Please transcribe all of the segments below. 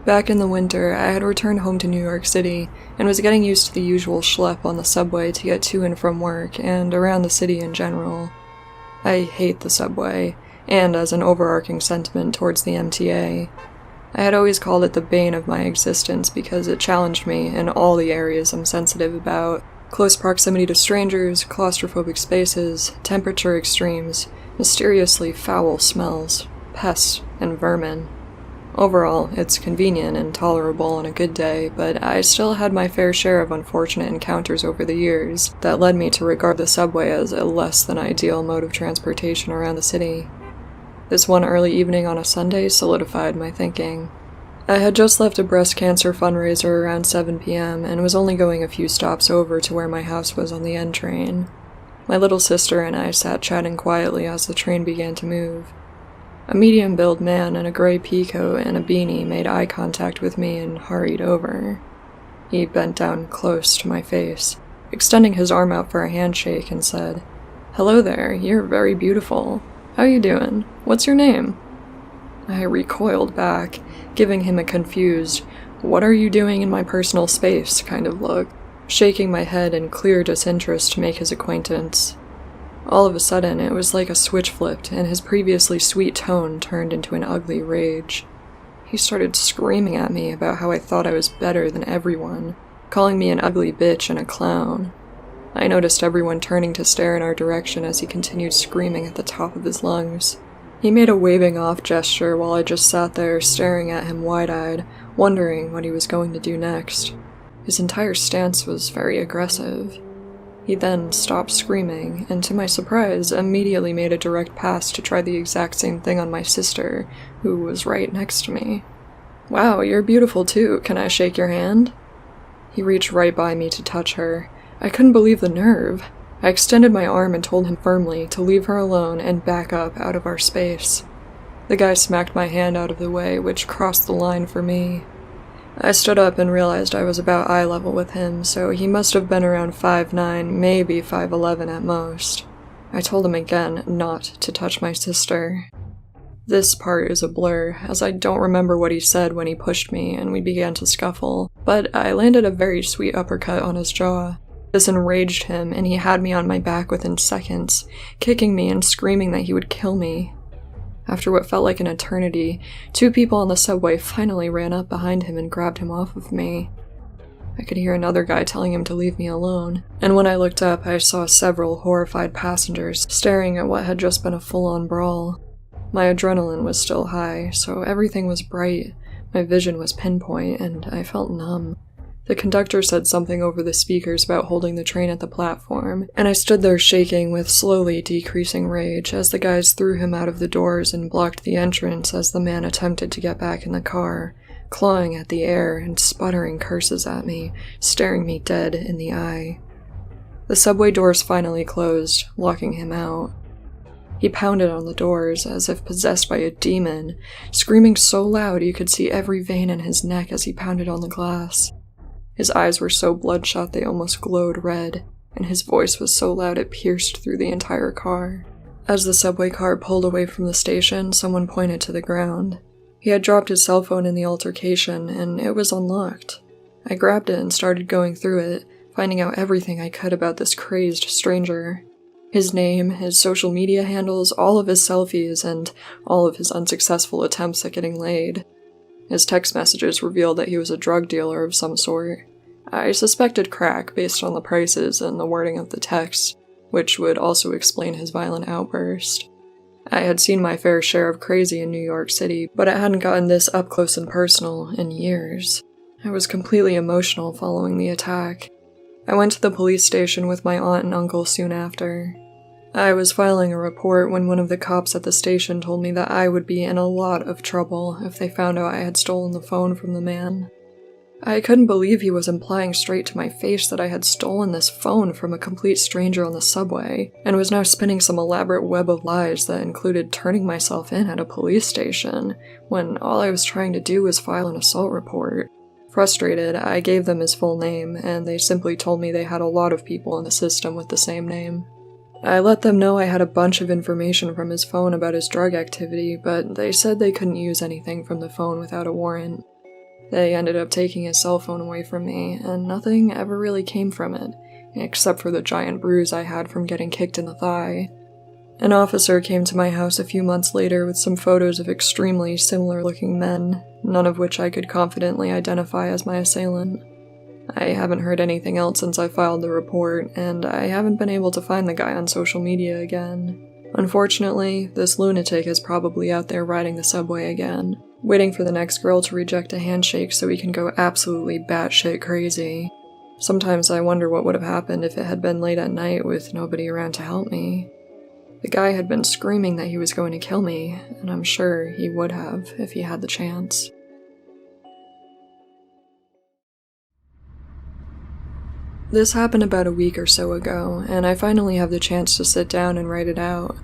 Back in the winter, I had returned home to New York City and was getting used to the usual schlep on the subway to get to and from work and around the city in general. I hate the subway, and as an overarching sentiment towards the MTA. I had always called it the bane of my existence because it challenged me in all the areas I'm sensitive about: close proximity to strangers, claustrophobic spaces, temperature extremes, mysteriously foul smells, pests, and vermin. Overall, it's convenient and tolerable on a good day, but I still had my fair share of unfortunate encounters over the years that led me to regard the subway as a less than ideal mode of transportation around the city. This one early evening on a Sunday solidified my thinking. I had just left a breast cancer fundraiser around 7 p.m. and was only going a few stops over to where my house was on the N train. My little sister and I sat chatting quietly as the train began to move. A medium-built man in a gray pea coat and a beanie made eye contact with me and hurried over. He bent down close to my face, extending his arm out for a handshake, and said, "Hello there, you're very beautiful. How you doing? What's your name?" I recoiled back, giving him a confused, "What are you doing in my personal space?" kind of look, shaking my head in clear disinterest to make his acquaintance. All of a sudden, it was like a switch flipped, and his previously sweet tone turned into an ugly rage. He started screaming at me about how I thought I was better than everyone, calling me an ugly bitch and a clown. I noticed everyone turning to stare in our direction as he continued screaming at the top of his lungs. He made a waving off gesture while I just sat there staring at him wide-eyed, wondering what he was going to do next. His entire stance was very aggressive. He then stopped screaming, and to my surprise, immediately made a direct pass to try the exact same thing on my sister, who was right next to me. "Wow, you're beautiful too. Can I shake your hand?" He reached right by me to touch her. I couldn't believe the nerve. I extended my arm and told him firmly to leave her alone and back up out of our space. The guy smacked my hand out of the way, which crossed the line for me. I stood up and realized I was about eye level with him, so he must have been around 5'9", maybe 5'11" at most. I told him again not to touch my sister. This part is a blur, as I don't remember what he said when he pushed me and we began to scuffle, but I landed a very sweet uppercut on his jaw. This enraged him, and he had me on my back within seconds, kicking me and screaming that he would kill me. After what felt like an eternity, 2 people on the subway finally ran up behind him and grabbed him off of me. I could hear another guy telling him to leave me alone, and when I looked up, I saw several horrified passengers staring at what had just been a full-on brawl. My adrenaline was still high, so everything was bright, my vision was pinpoint, and I felt numb. The conductor said something over the speakers about holding the train at the platform, and I stood there shaking with slowly decreasing rage as the guys threw him out of the doors and blocked the entrance as the man attempted to get back in the car, clawing at the air and sputtering curses at me, staring me dead in the eye. The subway doors finally closed, locking him out. He pounded on the doors as if possessed by a demon, screaming so loud you could see every vein in his neck as he pounded on the glass. His eyes were so bloodshot they almost glowed red, and his voice was so loud it pierced through the entire car. As the subway car pulled away from the station, someone pointed to the ground. He had dropped his cell phone in the altercation, and it was unlocked. I grabbed it and started going through it, finding out everything I could about this crazed stranger. His name, his social media handles, all of his selfies, and all of his unsuccessful attempts at getting laid. His text messages revealed that he was a drug dealer of some sort. I suspected crack based on the prices and the wording of the text, which would also explain his violent outburst. I had seen my fair share of crazy in New York City, but it hadn't gotten this up close and personal in years. I was completely emotional following the attack. I went to the police station with my aunt and uncle soon after. I was filing a report when one of the cops at the station told me that I would be in a lot of trouble if they found out I had stolen the phone from the man. I couldn't believe he was implying straight to my face that I had stolen this phone from a complete stranger on the subway, and was now spinning some elaborate web of lies that included turning myself in at a police station, when all I was trying to do was file an assault report. Frustrated, I gave them his full name, and they simply told me they had a lot of people in the system with the same name. I let them know I had a bunch of information from his phone about his drug activity, but they said they couldn't use anything from the phone without a warrant. They ended up taking his cell phone away from me, and nothing ever really came from it, except for the giant bruise I had from getting kicked in the thigh. An officer came to my house a few months later with some photos of extremely similar-looking men, none of which I could confidently identify as my assailant. I haven't heard anything else since I filed the report, and I haven't been able to find the guy on social media again. Unfortunately, this lunatic is probably out there riding the subway again, waiting for the next girl to reject a handshake so he can go absolutely batshit crazy. Sometimes I wonder what would have happened if it had been late at night with nobody around to help me. The guy had been screaming that he was going to kill me, and I'm sure he would have if he had the chance. This happened about a week or so ago, and I finally have the chance to sit down and write it out.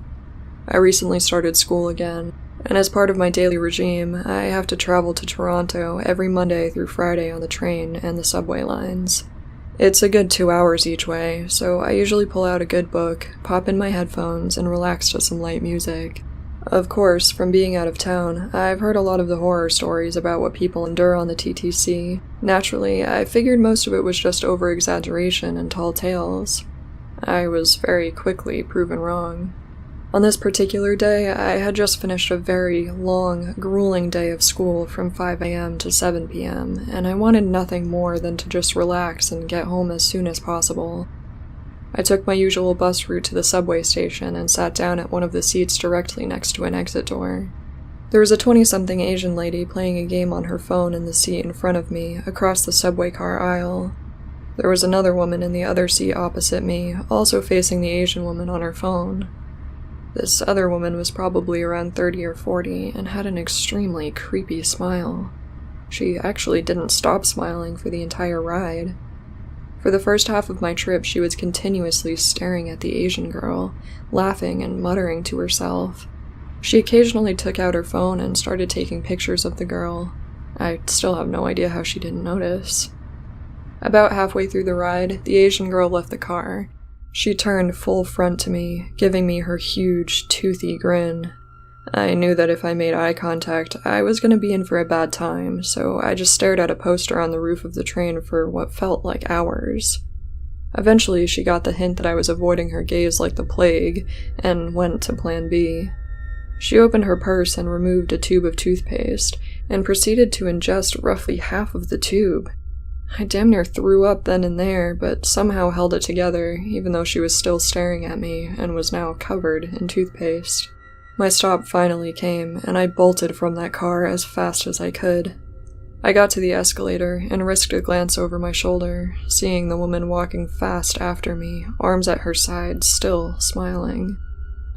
I recently started school again, and as part of my daily regime, I have to travel to Toronto every Monday through Friday on the train and the subway lines. It's a good 2 hours each way, so I usually pull out a good book, pop in my headphones, and relax to some light music. Of course, from being out of town, I've heard a lot of the horror stories about what people endure on the TTC. Naturally, I figured most of it was just over-exaggeration and tall tales. I was very quickly proven wrong. On this particular day, I had just finished a very long, grueling day of school from 5 a.m. to 7 p.m., and I wanted nothing more than to just relax and get home as soon as possible. I took my usual bus route to the subway station and sat down at one of the seats directly next to an exit door. There was a 20-something Asian lady playing a game on her phone in the seat in front of me, across the subway car aisle. There was another woman in the other seat opposite me, also facing the Asian woman on her phone. This other woman was probably around 30 or 40 and had an extremely creepy smile. She actually didn't stop smiling for the entire ride. For the first half of my trip, she was continuously staring at the Asian girl, laughing and muttering to herself. She occasionally took out her phone and started taking pictures of the girl. I still have no idea how she didn't notice. About halfway through the ride, the Asian girl left the car. She turned full front to me, giving me her huge, toothy grin. I knew that if I made eye contact, I was going to be in for a bad time, so I just stared at a poster on the roof of the train for what felt like hours. Eventually, she got the hint that I was avoiding her gaze like the plague, and went to plan B. She opened her purse and removed a tube of toothpaste, and proceeded to ingest roughly half of the tube. I damn near threw up then and there, but somehow held it together, even though she was still staring at me, and was now covered in toothpaste. My stop finally came, and I bolted from that car as fast as I could. I got to the escalator and risked a glance over my shoulder, seeing the woman walking fast after me, arms at her sides, still smiling.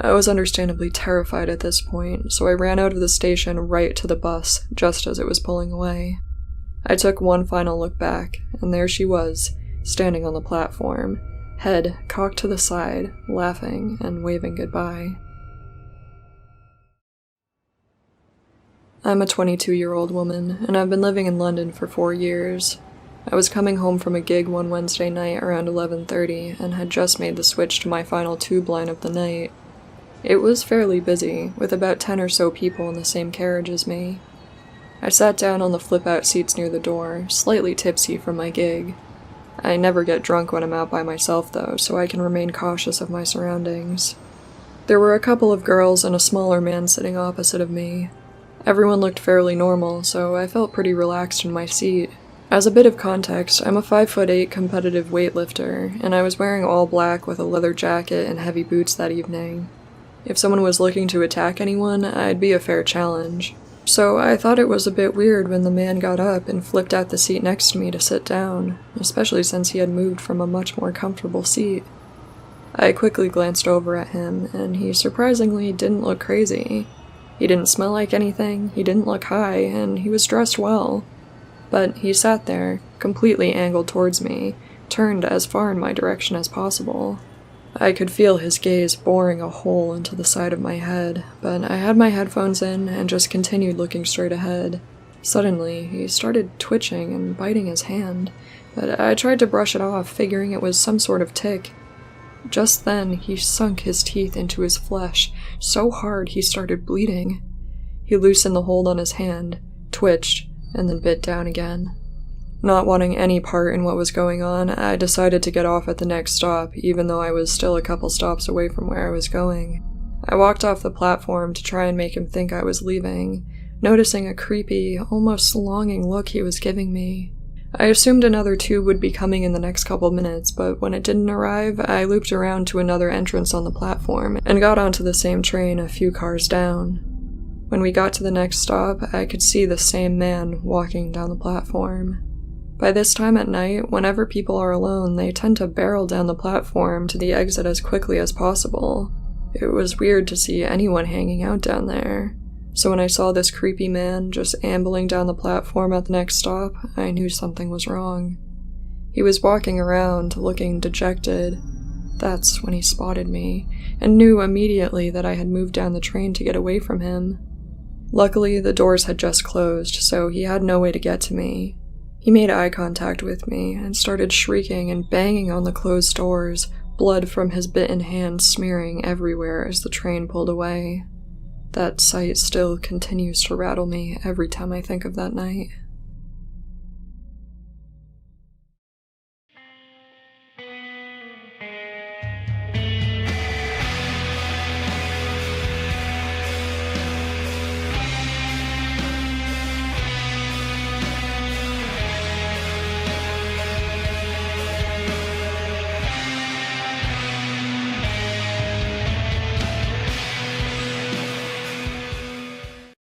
I was understandably terrified at this point, so I ran out of the station right to the bus, just as it was pulling away. I took one final look back, and there she was, standing on the platform, head cocked to the side, laughing and waving goodbye. I'm a 22-year-old woman, and I've been living in London for 4 years. I was coming home from a gig one Wednesday night around 11:30 and had just made the switch to my final tube line of the night. It was fairly busy, with about 10 or so people in the same carriage as me. I sat down on the flip-out seats near the door, slightly tipsy from my gig. I never get drunk when I'm out by myself though, so I can remain cautious of my surroundings. There were a couple of girls and a smaller man sitting opposite of me. Everyone looked fairly normal, so I felt pretty relaxed in my seat. As a bit of context, I'm a 5'8" competitive weightlifter, and I was wearing all black with a leather jacket and heavy boots that evening. If someone was looking to attack anyone, I'd be a fair challenge. So I thought it was a bit weird when the man got up and flipped out the seat next to me to sit down, especially since he had moved from a much more comfortable seat. I quickly glanced over at him, and he surprisingly didn't look crazy. He didn't smell like anything, he didn't look high, and he was dressed well. But he sat there, completely angled towards me, turned as far in my direction as possible. I could feel his gaze boring a hole into the side of my head, but I had my headphones in and just continued looking straight ahead. Suddenly, he started twitching and biting his hand, but I tried to brush it off, figuring it was some sort of tic. Just then, he sunk his teeth into his flesh so hard he started bleeding. He loosened the hold on his hand, twitched, and then bit down again. Not wanting any part in what was going on, I decided to get off at the next stop, even though I was still a couple stops away from where I was going. I walked off the platform to try and make him think I was leaving, noticing a creepy, almost longing look he was giving me. I assumed another tube would be coming in the next couple minutes, but when it didn't arrive, I looped around to another entrance on the platform and got onto the same train a few cars down. When we got to the next stop, I could see the same man walking down the platform. By this time at night, whenever people are alone, they tend to barrel down the platform to the exit as quickly as possible. It was weird to see anyone hanging out down there. So when I saw this creepy man just ambling down the platform at the next stop, I knew something was wrong. He was walking around, looking dejected. That's when he spotted me, and knew immediately that I had moved down the train to get away from him. Luckily, the doors had just closed, so he had no way to get to me. He made eye contact with me and started shrieking and banging on the closed doors, blood from his bitten hand smearing everywhere as the train pulled away. That sight still continues to rattle me every time I think of that night.